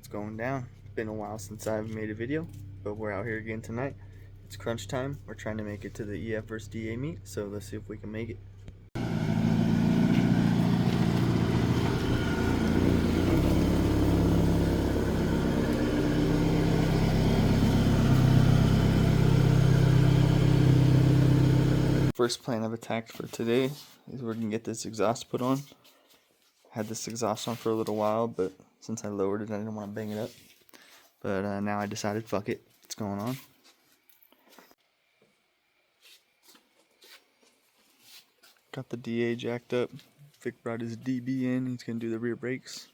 What's going down? It's been a while since I've made a video, but we're out here again tonight. It's crunch time. We're trying to make it to the EF vs DA meet, so let's see if we can make it. First plan of attack for today is we're gonna get this exhaust put on. Had this exhaust on for a little while, but since I lowered it, I didn't want to bang it up. But now I decided, fuck it, it's going on. Got the DA jacked up. Vic brought his DB in. He's gonna do the rear brakes.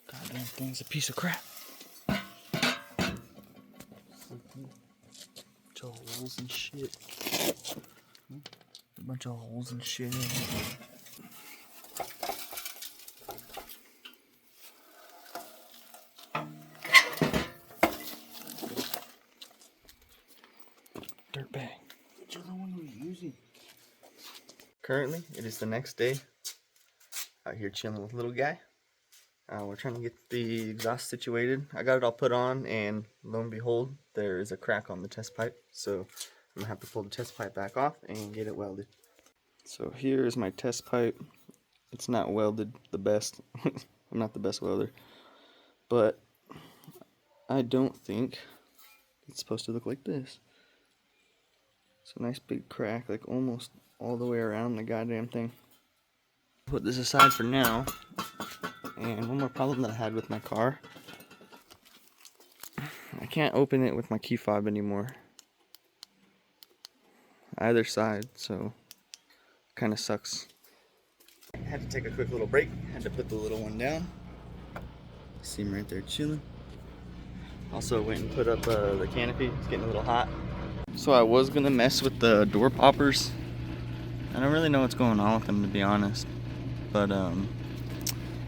Goddamn thing's a piece of crap. Bunch of holes and shit. A bunch of holes and shit. Dirtbag. Which other one were you using? Currently, it is the next day. Out here chilling with little guy. We're trying to get the exhaust situated. I got it all put on, and lo and behold, there is a crack on the test pipe. So I'm gonna have to pull the test pipe back off and get it welded. So here is my test pipe. It's not welded the best. I'm not the best welder, but I don't think it's supposed to look like this. It's a nice big crack, like almost all the way around the goddamn thing. Put this aside for now. And one more problem that I had with my car, I can't open it with my key fob anymore. Either side, so kind of sucks. I had to take a quick little break, had to put the little one down. See him right there chilling. Also went and put up the canopy, it's getting a little hot. So I was gonna mess with the door poppers. I don't really know what's going on with them, to be honest. But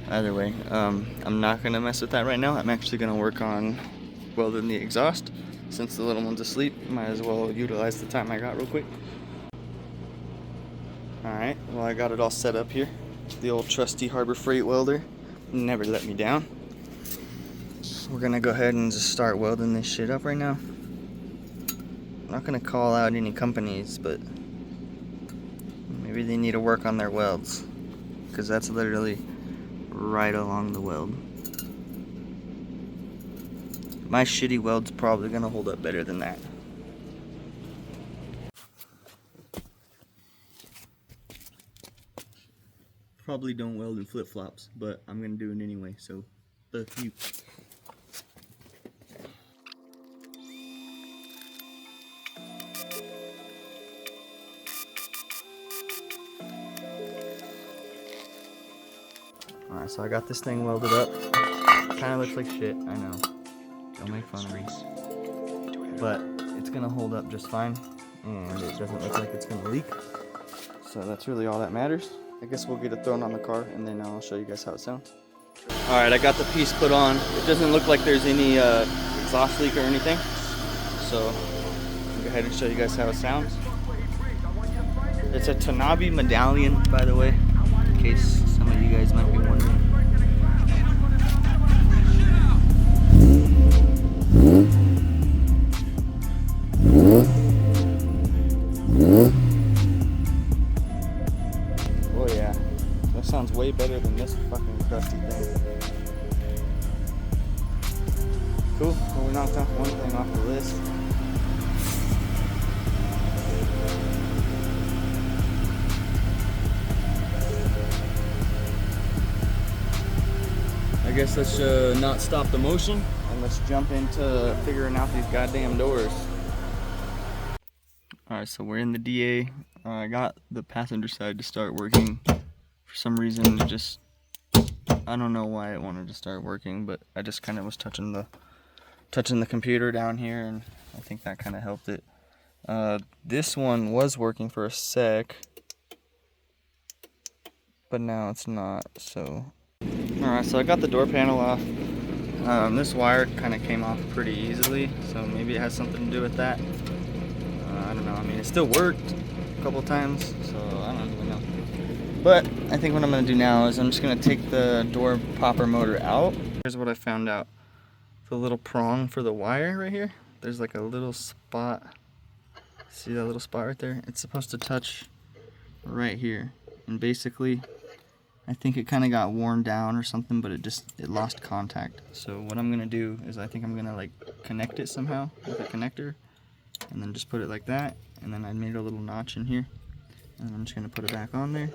either way, I'm not gonna mess with that right now. I'm actually gonna work on welding the exhaust. Since the little one's asleep, might as well utilize the time I got real quick. Alright, well, I got it all set up here. The old trusty Harbor Freight welder never let me down. We're gonna go ahead and just start welding this shit up right now. I'm not gonna call out any companies, but maybe they need to work on their welds, because that's literally right along the weld. My shitty weld's probably gonna hold up better than that. Probably don't weld in flip-flops, but I'm gonna do it anyway, so fuck you. Alright, so I got this thing welded up. Kinda looks like shit, I know. Don't make fun of me. But it's gonna hold up just fine, and it doesn't look like it's gonna leak. So that's really all that matters. I guess we'll get it thrown on the car, and then I'll show you guys how it sounds. Alright, I got the piece put on. It doesn't look like there's any exhaust leak or anything. So I'll go ahead and show you guys how it sounds. It's a Tanabe medallion, by the way, in case some of you guys might be wondering. Oh yeah, that sounds way better than this fucking crusty thing. Cool, well, we knocked off one thing off the list. I guess let's not stop the motion, and let's jump into figuring out these goddamn doors. Alright, so we're in the DA. I got the passenger side to start working. For some reason, it just, I don't know why it wanted to start working, but I just kind of was touching the computer down here, and I think that kind of helped it. This one was working for a sec, but now it's not, so. Alright, so I got the door panel off. This wire kind of came off pretty easily, so maybe it has something to do with that. I don't know. it still worked a couple times, so I don't really know. But I think what I'm gonna do now is I'm just gonna take the door popper motor out. Here's what I found out. The little prong for the wire right here, there's like a little spot. See that little spot right there? It's supposed to touch right here. And basically, I think it kind of got worn down or something, but it lost contact. So what I'm gonna do is I think I'm gonna like connect it somehow with a connector, and then just put it like that. And then I made a little notch in here, and I'm just gonna put it back on there,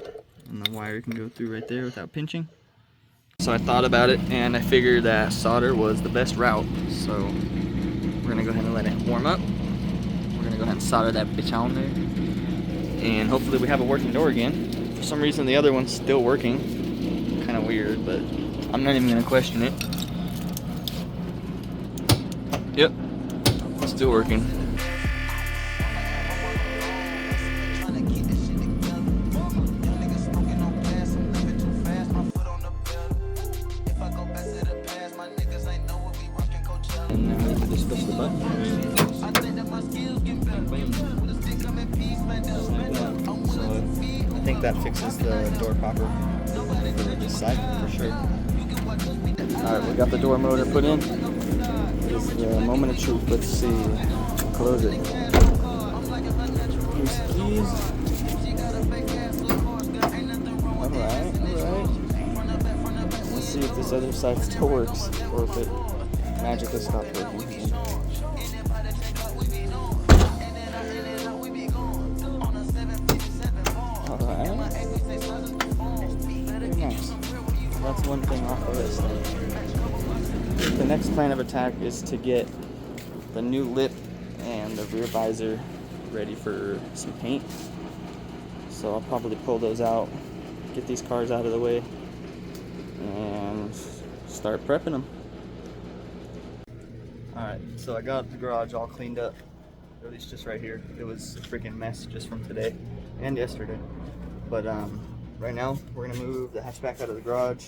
and the wire can go through right there without pinching. So I thought about it, and I figured that solder was the best route. So we're gonna go ahead and let it warm up. We're gonna go ahead and solder that bitch on there, and hopefully we have a working door again. For some reason the other one's still working. Kind of weird, but I'm not even gonna question it. Yep, it's still working. And now we just push the button. So I think that fixes the door popper for this side for sure. Alright, we got the door motor put in. It's the moment of truth. Let's see. Close it. Here's the keys. Alright. Let's see if this other side still works or if it magically stopped working. Alright. Very nice. That's one thing off of this thing. The next plan of attack is to get the new lip and the rear visor ready for some paint. So I'll probably pull those out, get these cars out of the way, and start prepping them. Alright, so I got the garage all cleaned up, or at least just right here. It was a freaking mess just from today and yesterday. But right now we're gonna move the hatchback out of the garage,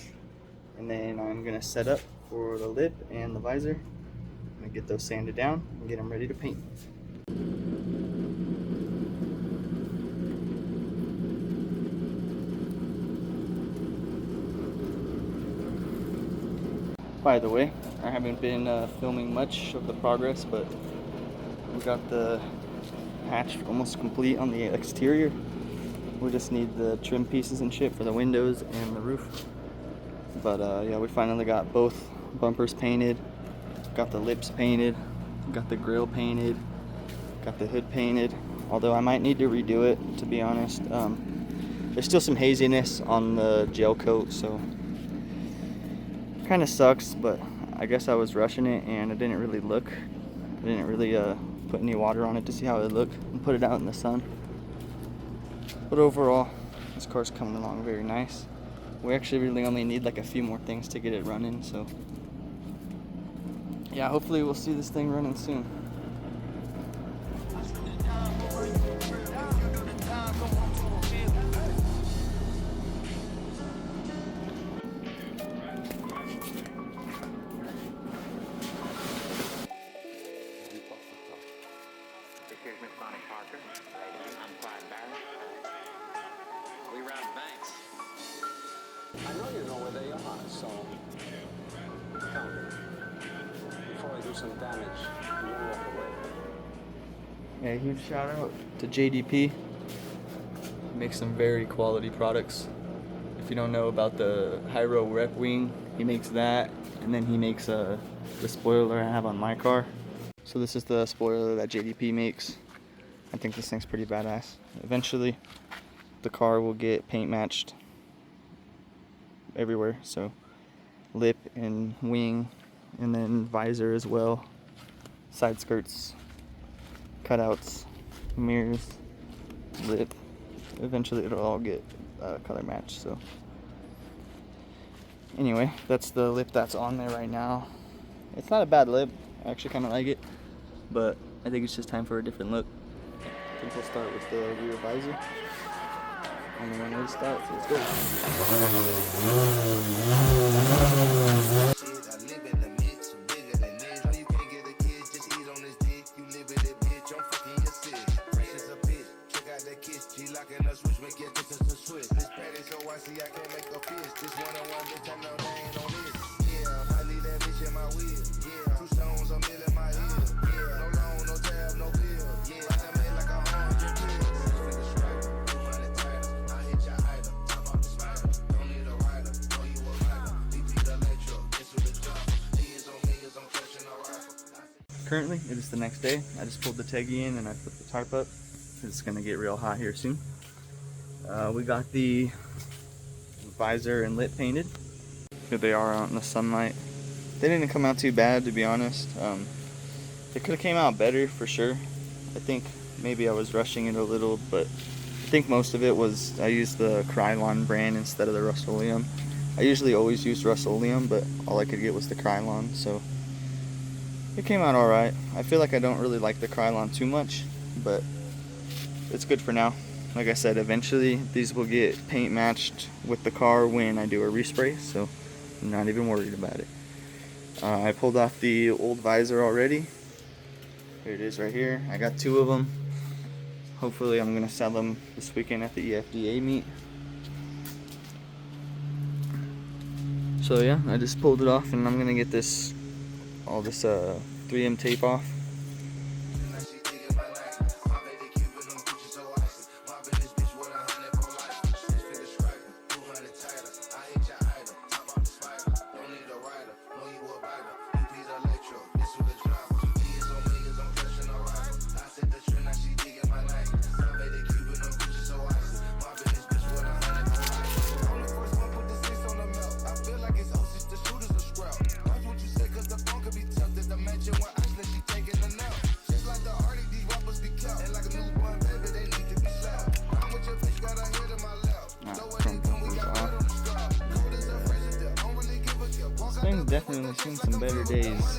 and then I'm gonna set up for the lip and the visor. I'm gonna get those sanded down and get them ready to paint. By the way, I haven't been filming much of the progress, but we got the hatch almost complete on the exterior. We just need the trim pieces and shit for the windows and the roof. But yeah, we finally got both bumpers painted, got the lips painted, got the grille painted, got the hood painted. Although I might need to redo it, to be honest. There's still some haziness on the gel coat, so kind of sucks, but I guess I was rushing it and it didn't really look. I didn't really put any water on it to see how it looked and put it out in the sun. But overall, this car's coming along very nice. We actually really only need like a few more things to get it running, so yeah, hopefully we'll see this thing running soon. I know you know where they are, so count it. Before I do some damage, you won't walk away. Yeah, huge shout out to JDP. He makes some very quality products. If you don't know about the Hyro Rep Wing, he makes that, and then he makes the spoiler I have on my car. So this is the spoiler that JDP makes. I think this thing's pretty badass. Eventually, the car will get paint matched everywhere, so lip and wing, and then visor as well, side skirts, cutouts, mirrors, lip. Eventually it'll all get color matched. So anyway, that's the lip that's on there right now. It's not a bad lip, I actually kind of like it, but I think it's just time for a different look. I think we'll start with the rear visor. And then when we start, so let's go. She locking us, which make it just a switch. This patty so icy, I can't make a fist. This one-on-one, bitch, I know they ain't on this. Yeah, I leave that bitch in my wheel. Yeah, 2 stones, a mill in my ear. Yeah, no loan, no tab, no bill. Yeah, I made like 100 pills. Figure striker, 200 tighter. I hit your idol, top off the spider. Don't need a rider, know you a rider. BP the electro, this with the drop. Millions, I'm clutching a rifle. Currently, it is the next day. I just pulled the teggy in and I put the tarp up. It's gonna get real hot here soon. We got the visor and lip painted. Here they are out in the sunlight. They didn't come out too bad, to be honest. They could have came out better for sure. I think maybe I was rushing it a little, but I think most of it was I used the Krylon brand instead of the Rust-Oleum. I usually always use Rust-Oleum, but all I could get was the Krylon, so it came out alright. I feel like I don't really like the Krylon too much, but it's good for now. Like I said, eventually these will get paint matched with the car when I do a respray, so I'm not even worried about it. I pulled off the old visor already. Here it is right here. I got 2 of them. Hopefully I'm going to sell them this weekend at the EFDA meet. So yeah, I just pulled it off and I'm going to get this, all this 3M tape off. This thing's definitely seen some better days.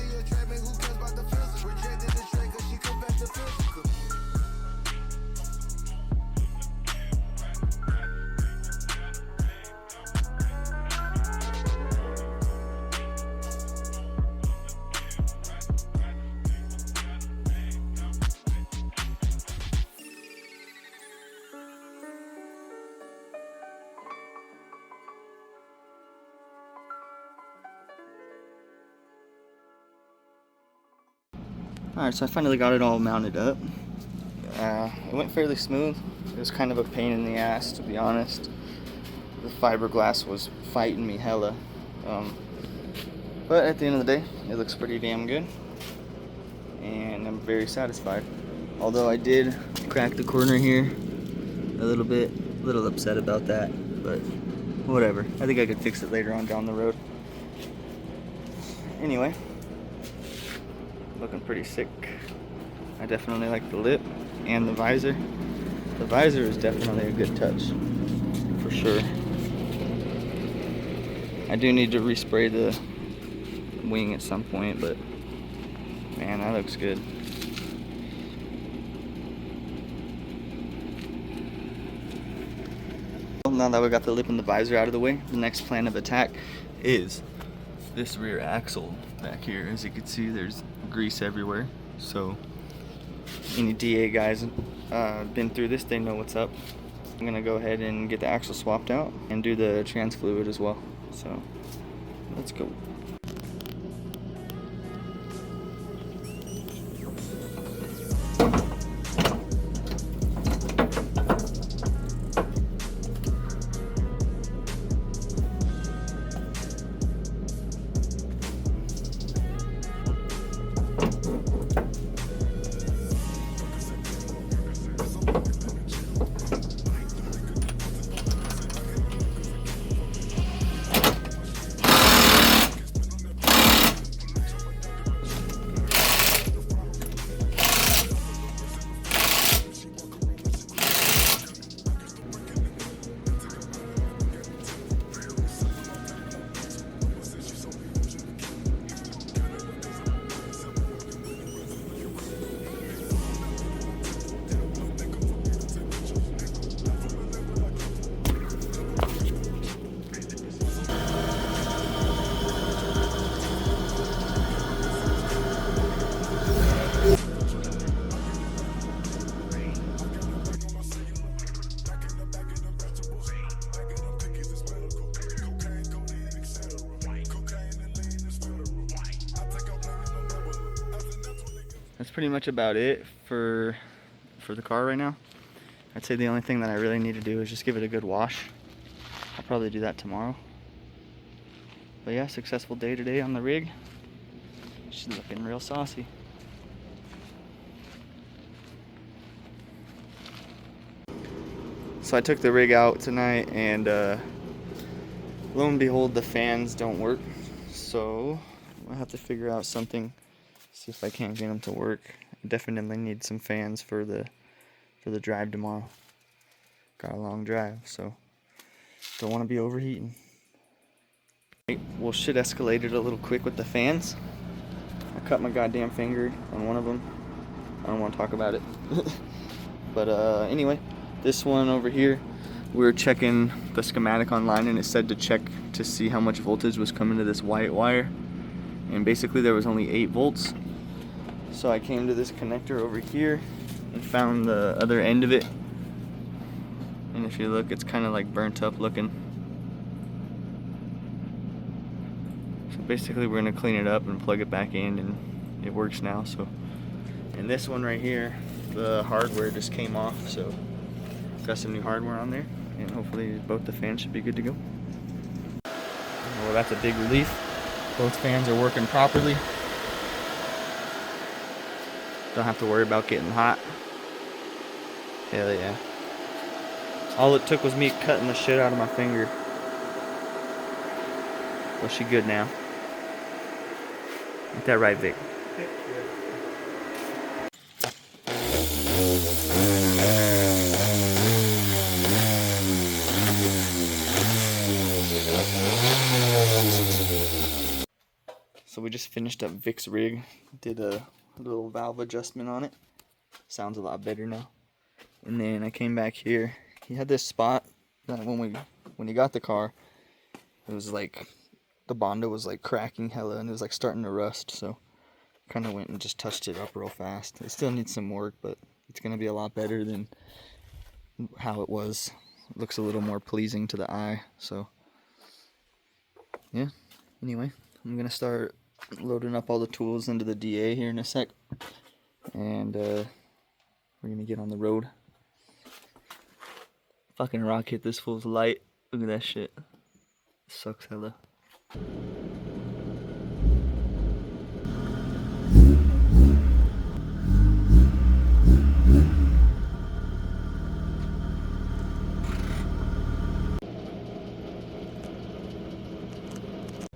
Alright, so I finally got it all mounted up. It went fairly smooth. It was kind of a pain in the ass, to be honest. The fiberglass was fighting me hella. But at the end of the day, it looks pretty damn good. And I'm very satisfied. Although I did crack the corner here a little bit. A little upset about that, but whatever. I think I could fix it later on down the road. Anyway. Looking pretty sick. I definitely like the lip and the visor. The visor is definitely a good touch, for sure. I do need to respray the wing at some point, but man, that looks good. Well, now that we got the lip and the visor out of the way, the next plan of attack is this rear axle back here. As you can see, there's grease everywhere, so any DA guys been through this, they know what's up. I'm gonna go ahead and get the axle swapped out and do the trans fluid as well, so let's go. that's pretty much about it for the car right now. I'd say the only thing that I really need to do is just give it a good wash. I'll probably do that tomorrow. But yeah, successful day today on the rig. She's looking real saucy. So I took the rig out tonight, and lo and behold, the fans don't work. So I'll have to figure out something, see if I can't get them to work. I definitely need some fans for the drive tomorrow. Got a long drive, so don't want to be overheating. Well, shit escalated a little quick with the fans. I cut my goddamn finger on one of them. I don't want to talk about it. But anyway, this one over here, we were checking the schematic online, and it said to check to see how much voltage was coming to this white wire. And basically there was only 8 volts. So I came to this connector over here and found the other end of it. And if you look, it's kind of like burnt up looking. So basically we're gonna clean it up and plug it back in, and it works now. So, and this one right here, the hardware just came off, so got some new hardware on there, and hopefully both the fans should be good to go. Well, that's a big relief. Both fans are working properly. Don't have to worry about getting hot. Hell yeah. All it took was me cutting the shit out of my finger. Well, she good now. Ain't that right, Vic? So we just finished up Vic's rig. Did a little valve adjustment on it. Sounds a lot better now. And then I came back here. He had this spot that when he got the car, it was like the Bondo was like cracking hella, and it was like starting to rust. So kind of went and just touched it up real fast. It still needs some work, but it's gonna be a lot better than how it was. It looks a little more pleasing to the eye. So yeah. Anyway, I'm gonna start loading up all the tools into the DA here in a sec, and we're gonna get on the road. Fucking rocket, this fool's light. Look at that shit. Sucks hella.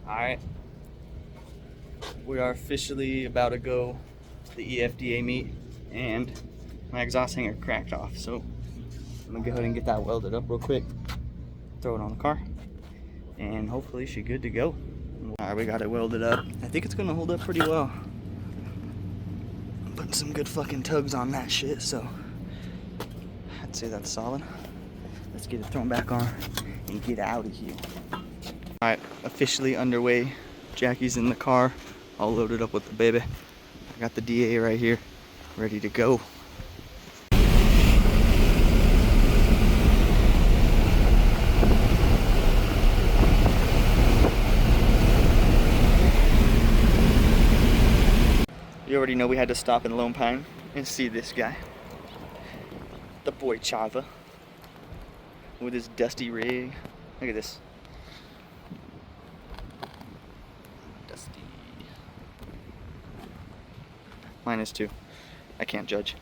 Alright. We are officially about to go to the EFDA meet, and my exhaust hanger cracked off, so I'm gonna go ahead and get that welded up real quick, throw it on the car, and hopefully she's good to go. Alright, we got it welded up. I think it's gonna hold up pretty well. I'm putting some good fucking tugs on that shit, so I'd say that's solid. Let's get it thrown back on and get out of here. Alright, officially underway. Jackie's in the car, all loaded up with the baby. I got the DA right here, ready to go. You already know we had to stop in Lone Pine and see this guy. The boy Chava. With his dusty rig. Look at this. Dusty. Mine is too. I can't judge.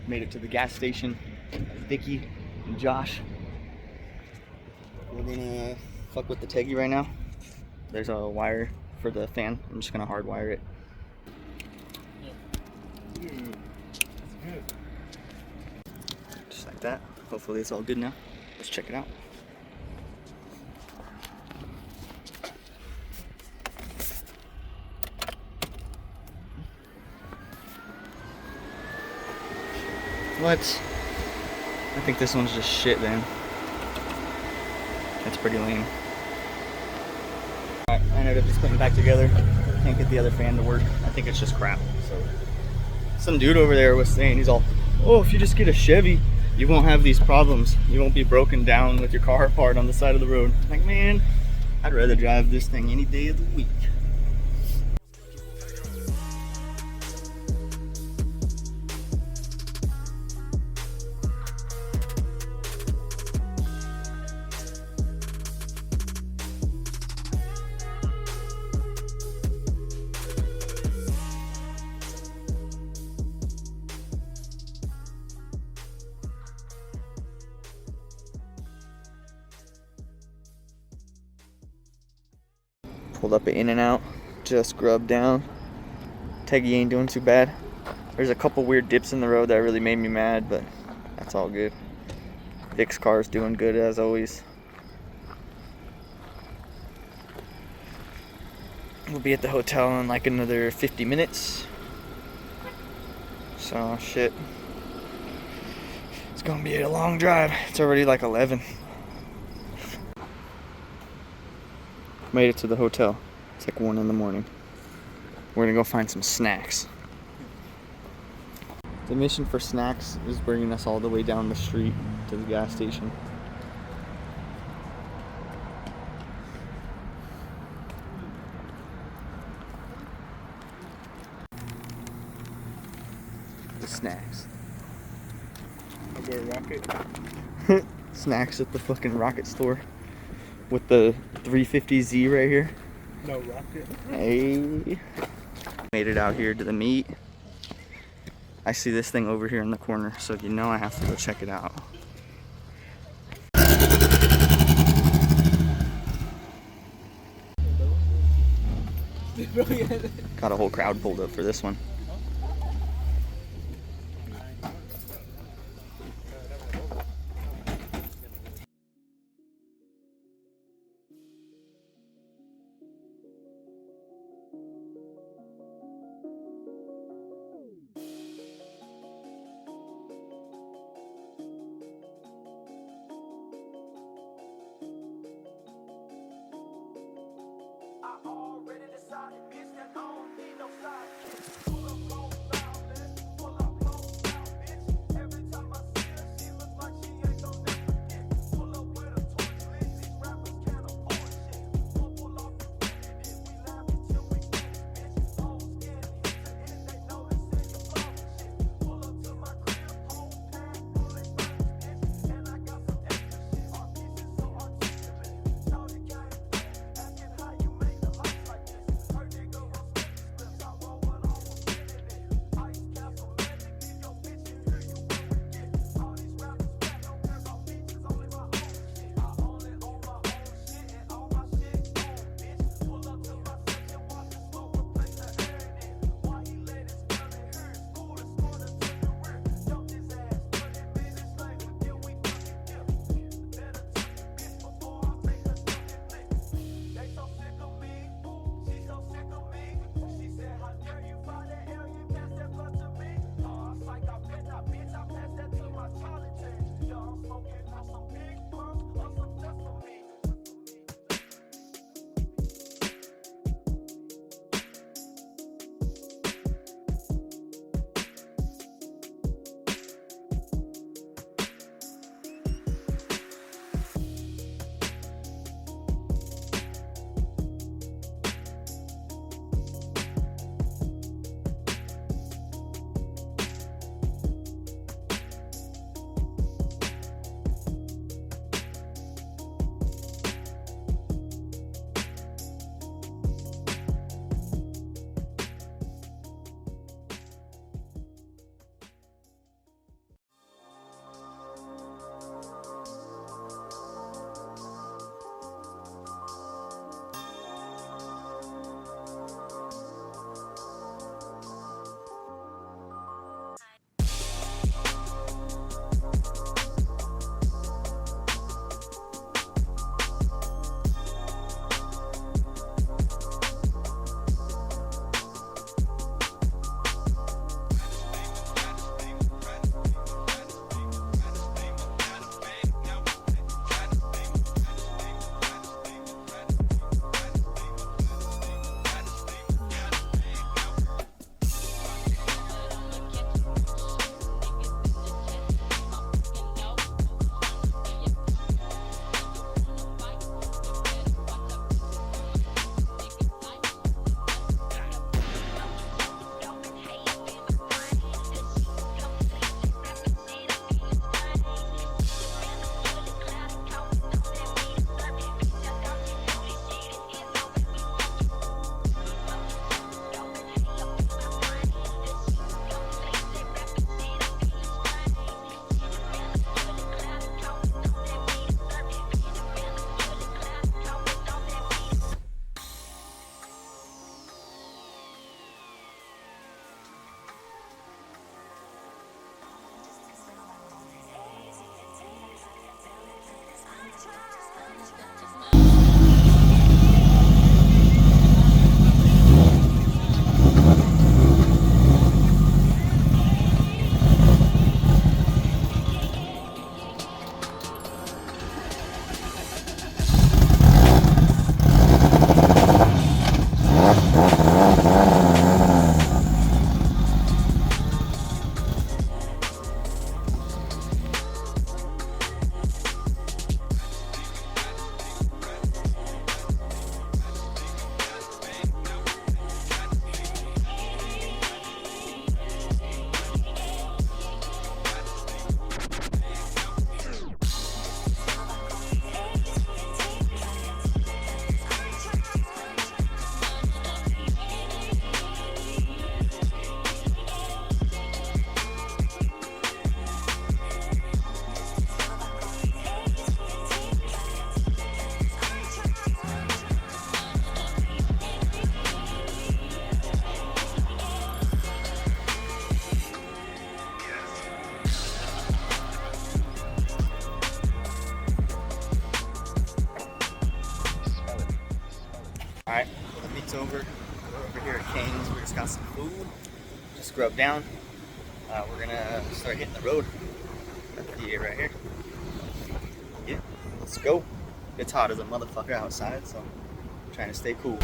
Made it to the gas station. Vicky and Josh. We're gonna fuck with the Teggy right now. There's a wire for the fan. I'm just gonna hardwire it. Just like that. Hopefully it's all good now. Let's check it out. What? I think this one's just shit then. That's pretty lame. Alright, I ended up just putting it back together. Can't get the other fan to work. I think it's just crap. So Some dude over there was saying, he's all, oh, if you just get a Chevy, you won't have these problems. You won't be broken down with your car apart on the side of the road. I'm like, man, I'd rather drive this thing any day of the week. Pulled up an In-N-Out, just grubbed down. Teggy ain't doing too bad. There's a couple weird dips in the road that really made me mad, but that's all good. Vic's car's doing good as always. We'll be at the hotel in like another 50 minutes. So shit. It's gonna be a long drive. It's already like 11. Made it to the hotel. It's like 1 in the morning. We're gonna go find some snacks. The mission for snacks is bringing us all the way down the street to the gas station. The snacks. I'll go to Rocket. Snacks at the fucking Rocket store with the 350Z right here. No Rocket. Hey. Made it out here to the meet. I see this thing over here in the corner, so you know I have to go check it out. Got a whole crowd pulled up for this one. Alright, well, the meet's over. We're over here at Cane's. We just got some food. Just scrubbed down. We're gonna start hitting the road. Got the right here. Yeah, let's go. It's hot as a motherfucker outside, so I'm trying to stay cool.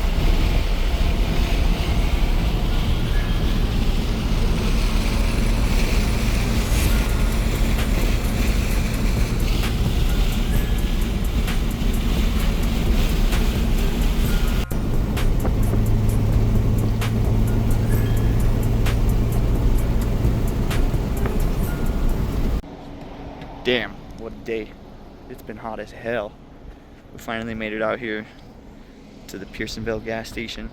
Damn, what a day. It's been hot as hell. We finally made it out here to the Pearsonville gas station.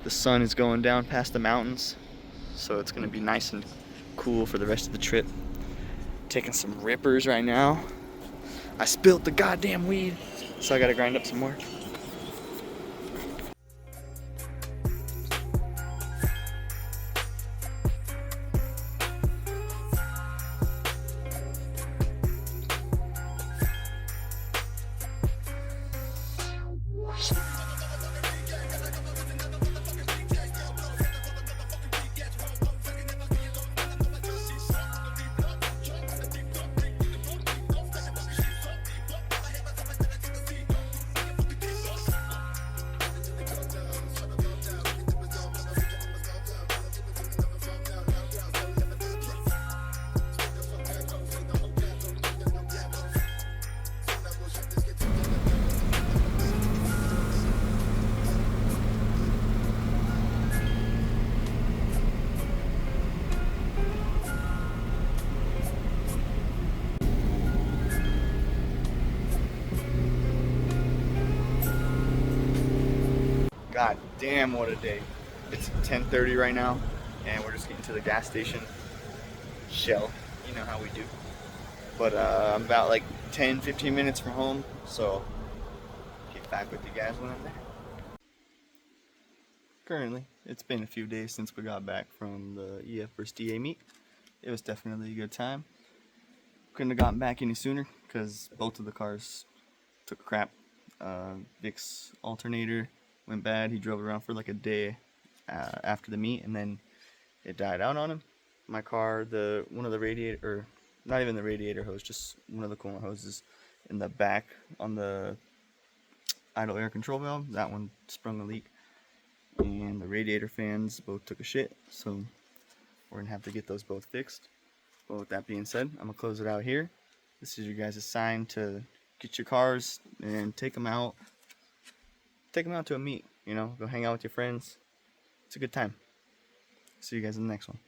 The sun is going down past the mountains, so it's gonna be nice and cool for the rest of the trip. Taking some rippers right now. I spilled the goddamn weed, so I gotta grind up some more. God damn, what a day. It's 10:30 right now, and we're just getting to the gas station. Shell, you know how we do. But I'm about like 10-15 minutes from home, so get back with you guys when I'm there. Currently, it's been a few days since we got back from the EF vs DA meet. It was definitely a good time. Couldn't have gotten back any sooner because both of the cars took a crap. Vic's alternator went bad. He drove around for like a day after the meet, and then it died out on him. My car, one of the radiator, or not even the radiator hose, just one of the coolant hoses in the back on the idle air control valve, that one sprung a leak, and the radiator fans both took a shit, so we're gonna have to get those both fixed. But with that being said, I'm gonna close it out here. This is your guys' sign to get your cars and take them out to a meet, you know, go hang out with your friends. It's a good time. See you guys in the next one.